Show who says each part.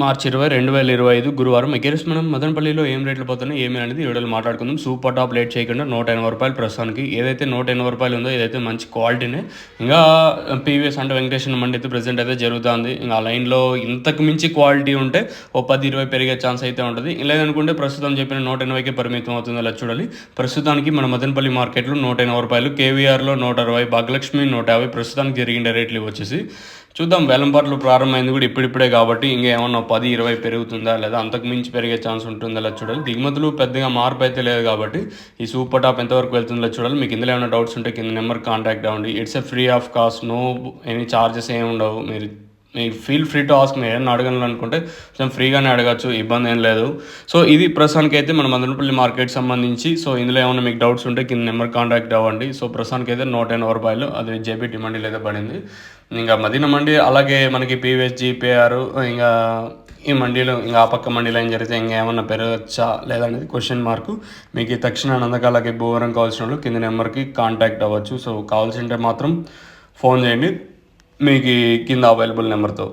Speaker 1: మార్చి 20, 2025 గురువారం ఎగేరిస్ మనం మదనపల్లిలో ఏం రేట్లు పోతున్నాయి ఏమి అనేది ఈ వీడియోలో మాట్లాడుకుందాం. సూపర్ టాప్ లేట్ చేయకుండా రూ. 180 ప్రస్తుతానికి. ఏదైతే రూ. 180 ఉందో ఇదైతే మంచి క్వాలిటీనే. ఇంకా పీవీఎస్ అంటే వెంకటేశ్వర మండి అయితే ప్రెజెంట్ అయితే జరుగుతుంది. ఇంకా ఆ లైన్లో ఇంతకు మించి క్వాలిటీ ఉంటే ఓ 10, 20 పెరిగే ఛాన్స్ అయితే ఉంటుంది. లేదనుకుంటే ప్రస్తుతం చెప్పిన 180కే పరిమితం అవుతుంది. అలా చూడాలి. ప్రస్తుతానికి మన మదనపల్లి మార్కెట్లో రూ. 180, కేవీఆర్లో 160, భాగ్యలక్ష్మి 150 ప్రస్తుతానికి జరిగిన రేట్లు వచ్చేసి చూద్దాం. వేలంపాట్లు ప్రారంభమైంది కూడా ఇప్పుడిప్పుడే కాబట్టి ఇంకా ఏమన్నా 10, 20 పెరుగుతుందా లేదా అంతకు మించి పెరిగే ఛాన్స్ ఉంటుందా లేదా చూడాలి. దిగుమతులు పెద్దగా మార్పు అయితే లేదు కాబట్టి ఈ సూపర్ టాప్ ఎంతవరకు వెళ్తుందో చూడాలి. మీకు ఇందులో ఏమైనా డౌట్స్ ఉంటే కింద నెంబర్ కాంటాక్ట్ అవ్వండి. It's a free of cost, no any charges ఏమి ఉండవు. మీరు ఫీల్ ఫ్రీ టు ఆస్క్. మీరు ఏదైనా అడగాలనుకుంటే కొంచెం ఫ్రీగానే అడగచ్చు, ఇబ్బంది ఏం లేదు. సో ఇది ప్రస్తుతానికి అయితే మన మదనపల్లి మార్కెట్ సంబంధించి. సో ఇందులో ఏమైనా మీకు డౌట్స్ ఉంటే కింద నెంబర్ కాంటాక్ట్ అవ్వండి. సో ప్రస్తుతానికి అయితే రూ. 180 అది జేబీటీ మండీలో అయితే పడింది. ఇంకా మదీన మండి అలాగే మనకి పీవీఎస్, జీపీఆర్ ఇంకా ఈ మండీలో ఇంకా ఆ పక్క మండీలో ఏం జరిగితే ఇంకా ఏమన్నా పెరగచ్చా లేదా అనేది క్వశ్చన్ మార్కు. మీకు ఈ తక్షణ నందకాలకి భూవరం కావాల్సిన వాళ్ళు కింద నెంబర్కి కాంటాక్ట్ అవ్వచ్చు. సో కావాల్సింటే మాత్రం ఫోన్ చేయండి మీకు కింద అవైలబుల్ నెంబర్తో.